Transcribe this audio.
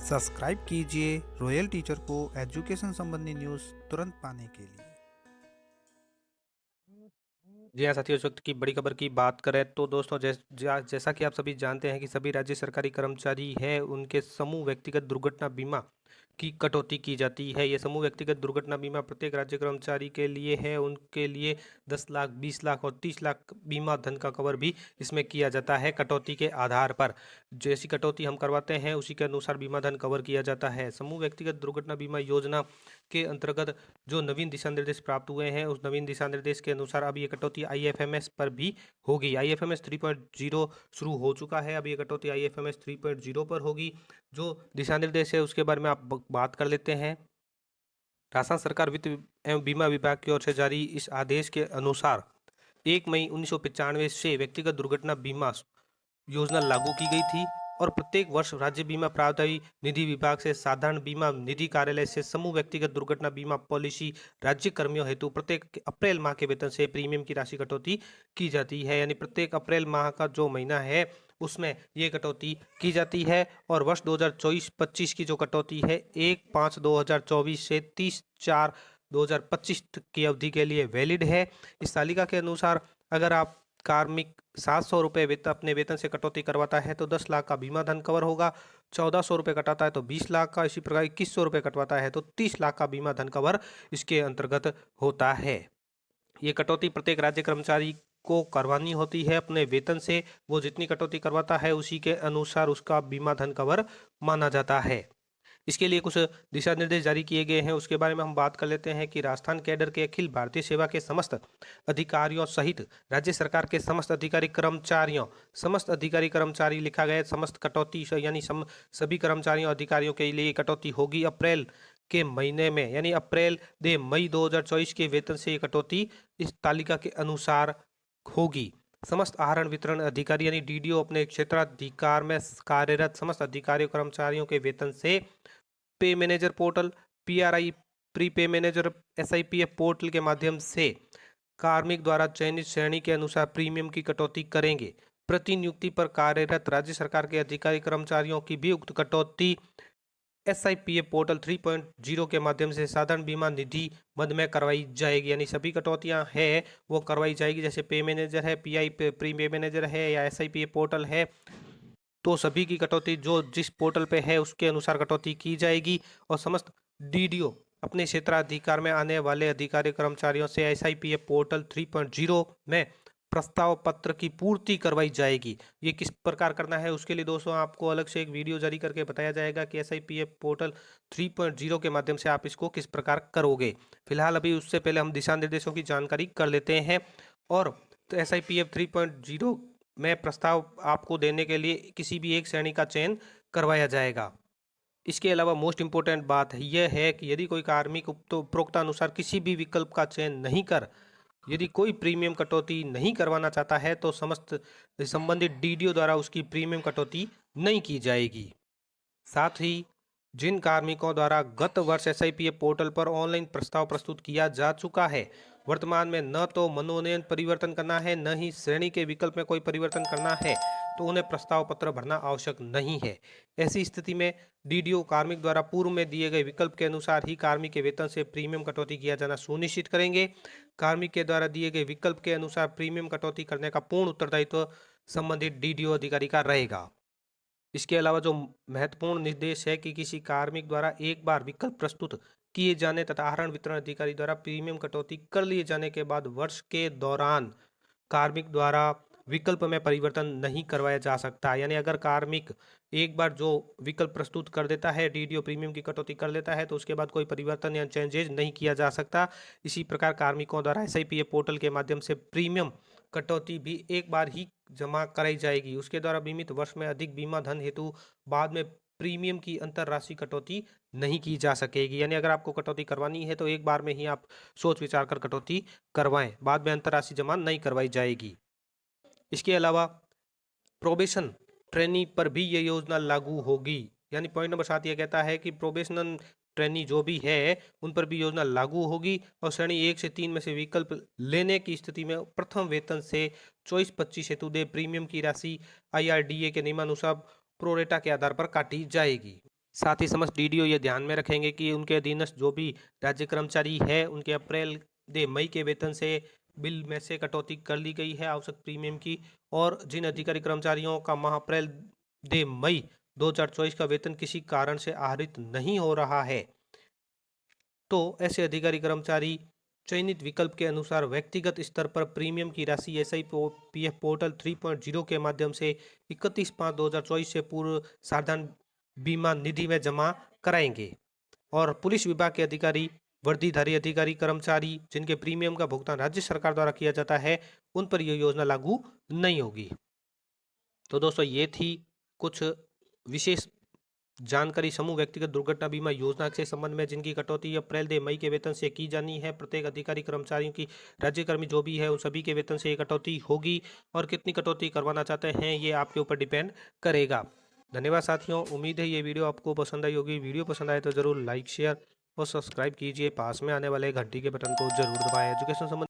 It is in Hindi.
सब्सक्राइब कीजिए रॉयल टीचर को एजुकेशन संबंधी न्यूज़ तुरंत पाने के लिए। जी हाँ साथियों, इस वक्त की बड़ी खबर की बात करें तो दोस्तों जैसा कि आप सभी जानते हैं कि सभी राज्य सरकारी कर्मचारी हैं, उनके समूह व्यक्तिगत दुर्घटना बीमा की कटौती की जाती है। ये समूह व्यक्तिगत दुर्घटना बीमा प्रत्येक राज्य कर्मचारी के लिए है। उनके लिए 10 लाख, 20 लाख और 30 लाख बीमा धन का कवर भी इसमें किया जाता है कटौती के आधार पर। जैसी कटौती हम करवाते हैं उसी के अनुसार बीमा धन कवर किया जाता है। समूह व्यक्तिगत दुर्घटना बीमा योजना के अंतर्गत जो नवीन दिशा निर्देश प्राप्त हुए हैं, उस नवीन दिशा निर्देश के अनुसार अब ये कटौती आईएफएमएस पर भी होगी। आईएफएमएस 3.0 शुरू हो चुका है, अब ये कटौती आईएफएमएस 3.0 पर होगी। जो दिशा निर्देश है उसके बारे में आप बात कर लेते हैं। राजस्थान सरकार वित्त एवं बीमा विभाग की ओर से जारी इस आदेश के अनुसार 1 मई 1995 से व्यक्तिगत दुर्घटना बीमा योजना लागू की गई थी और प्रत्येक वर्ष राज्य बीमा प्रावधायी निधि विभाग से साधारण बीमा निधि कार्यालय से समूह व्यक्तिगत दुर्घटना बीमा पॉलिसी राज्य कर्मियों हेतु प्रत्येक अप्रैल माह के वेतन से प्रीमियम की राशि कटौती की जाती है। यानी प्रत्येक अप्रैल माह का जो महीना है उसमें ये कटौती की जाती है। और वर्ष 2024-25 की जो कटौती है 1/5/2024 से 30/4/2025 की अवधि के लिए वैलिड है। इस तालिका के अनुसार अगर आप कार्मिक 700 रुपये अपने वेतन से कटौती करवाता है तो 10 लाख का बीमा धन कवर होगा। 1400 रुपये कटाता है तो 20 लाख का, इसी प्रकार 2100 रुपये कटवाता है तो 30 लाख का बीमा धन कवर इसके अंतर्गत होता है। ये कटौती प्रत्येक राज्य कर्मचारी को करवानी होती है अपने वेतन से। वो जितनी कटौती करवाता है उसी के अनुसार उसका बीमा धन कवर माना जाता है। इसके लिए कुछ दिशा निर्देश जारी किए गए हैं, उसके बारे में हम बात कर लेते हैं कि राजस्थान कैडर के अखिल भारतीय सेवा के समस्त अधिकारियों सहित राज्य सरकार के समस्त अधिकारी कर्मचारी लिखा गया है। समस्त कटौती यानी सभी कर्मचारियों अधिकारियों के लिए कटौती होगी अप्रैल के महीने में, यानी अप्रैल दे मई 2024 के वेतन से ये कटौती इस तालिका के अनुसार होगी। समस्त आहरण वितरण अधिकारी यानी डीडीओ अपने क्षेत्राधिकार में कार्यरत समस्त अधिकारियों कर्मचारियों के वेतन से पे मैनेजर पोर्टल, पीआरआई प्री पे मैनेजर, एसआईपीएफ पोर्टल के माध्यम से कार्मिक द्वारा चयनित श्रेणी के अनुसार प्रीमियम की कटौती करेंगे। प्रतिनियुक्ति पर कार्यरत राज्य सरकार के अधिकारी कर्मचारियों की भी उक्त कटौती एसआईपीएफ पोर्टल 3.0 के माध्यम से साधारण बीमा निधि मद में करवाई जाएगी। यानी सभी कटौतियां हैं वो करवाई जाएगी। जैसे पे मैनेजर है, पीआई प्री पे मैनेजर है या एसआईपीएफ पोर्टल है, तो सभी की कटौती जो जिस पोर्टल पे है उसके अनुसार कटौती की जाएगी। और समस्त डीडीओ अपने क्षेत्राधिकार में आने वाले अधिकारी कर्मचारियों से एसआईपीएफ पोर्टल 3.0 में प्रस्ताव पत्र की पूर्ति करवाई जाएगी। ये किस प्रकार करना है उसके लिए दोस्तों आपको अलग से एक वीडियो जारी करके बताया जाएगा कि एसआईपीएफ पोर्टल 3.0 के माध्यम से आप इसको किस प्रकार करोगे। फिलहाल अभी उससे पहले हम दिशा निर्देशों की जानकारी कर लेते हैं। और तो एसआईपीएफ 3.0 में प्रस्ताव आपको देने के लिए किसी भी एक श्रेणी का चयन करवाया जाएगा। इसके अलावा मोस्ट इम्पोर्टेंट बात यह है कि यदि कोई कार्मिक उपरोक्तानुसार किसी भी विकल्प का चयन नहीं कर यदि कोई प्रीमियम कटौती नहीं करवाना चाहता है तो समस्त संबंधित डीडीओ द्वारा उसकी प्रीमियम कटौती नहीं की जाएगी। साथ ही जिन कार्मिकों द्वारा गत वर्ष एसआईपीएफ पोर्टल पर ऑनलाइन प्रस्ताव प्रस्तुत किया जा चुका है, वर्तमान में न तो मनोनयन परिवर्तन करना है न ही श्रेणी के विकल्प में कोई परिवर्तन करना है, तो उन्हें प्रस्ताव पत्र भरना आवश्यक नहीं है। ऐसी स्थिति में डीडीओ कार्मिक द्वारा पूर्व में दिए गए विकल्प के अनुसार ही कार्मिक के वेतन से प्रीमियम कटौती किया जाना सुनिश्चित करेंगे। कार्मिक के द्वारा दिए गए विकल्प के अनुसार प्रीमियम कटौती करने का पूर्ण उत्तरदायित्व संबंधित डीडीओ अधिकारी का रहेगा। इसके अलावा जो महत्वपूर्ण निर्देश है कि किसी कार्मिक द्वारा एक बार विकल्प प्रस्तुत किए जाने तथा आहरण वितरण अधिकारी द्वारा प्रीमियम कटौती कर लिए जाने के बाद वर्ष के दौरान कार्मिक द्वारा विकल्प में परिवर्तन नहीं करवाया जा सकता। यानी अगर कार्मिक एक बार जो विकल्प प्रस्तुत कर देता है, डीडीओ प्रीमियम की कटौती कर लेता है, तो उसके बाद कोई परिवर्तन या चेंजेज नहीं किया जा सकता। इसी प्रकार कार्मिकों द्वारा एसआईपीएफ पोर्टल के माध्यम से प्रीमियम कटौती भी एक बार ही जमा कराई जाएगी। उसके द्वारा बीमित वर्ष में अधिक बीमा धन हेतु बाद में प्रीमियम की अंतर राशि कटौती नहीं की जा सकेगी। यानी अगर आपको कटौती करवानी है तो एक बार में ही आप सोच विचार कर कटौती करवाएं, बाद में अंतर राशि जमा नहीं करवाई जाएगी। इसके अलावा प्रोबेशन ट्रेनी पर भी ये योजना लागू होगी। यानी पॉइंट नंबर 7 ये कहता है कि प्रोबेशनल ट्रेनी जो भी है उन पर भी योजना लागू होगी और श्रेणी 1 से 3 में से विकल्प लेने की स्थिति में प्रथम वेतन से 24-25 हेतु दे प्रीमियम की राशि आईआरडीए के नियमानुसार प्रोरेटा के आधार पर काटी जाएगी। साथ ही समस्त डीडीओ ये ध्यान में रखेंगे कि उनके अधीनस्थ जो भी राज्य कर्मचारी है उनके अप्रैल दे मई के वेतन से बिल में से कटौती कर ली गई है आवश्यक प्रीमियम की। और जिन अधिकारी कर्मचारियों का माह अप्रैल दे मई 2024 का वेतन किसी कारण से आहरित नहीं हो रहा है, तो ऐसे अधिकारी कर्मचारी चयनित विकल्प के अनुसार व्यक्तिगत स्तर पर प्रीमियम की राशि SIPF पोर्टल 3.0 के माध्यम से 31/5/2024 से पूर्व सावधान बीमा निधि में जमा कराएंगे। और पुलिस विभाग के अधिकारी, वर्दीधारी अधिकारी कर्मचारी जिनके प्रीमियम का भुगतान राज्य सरकार द्वारा किया जाता है, उन पर यह योजना लागू नहीं होगी। तो दोस्तों ये थी कुछ विशेष जानकारी समूह व्यक्तिगत दुर्घटना बीमा योजना के संबंध में, जिनकी कटौती अप्रैल दे मई के वेतन से की जानी है। प्रत्येक अधिकारी कर्मचारियों की, राज्यकर्मी जो भी है उन सभी के वेतन से ये कटौती होगी, और कितनी कटौती करवाना चाहते हैं ये आपके ऊपर डिपेंड करेगा। धन्यवाद साथियों, उम्मीद है ये वीडियो आपको पसंद आई होगी। वीडियो पसंद आए तो जरूर लाइक, शेयर और सब्सक्राइब कीजिए। पास में आने वाले घंटी के बटन को जरूर दबाएं। एजुकेशन संबंधी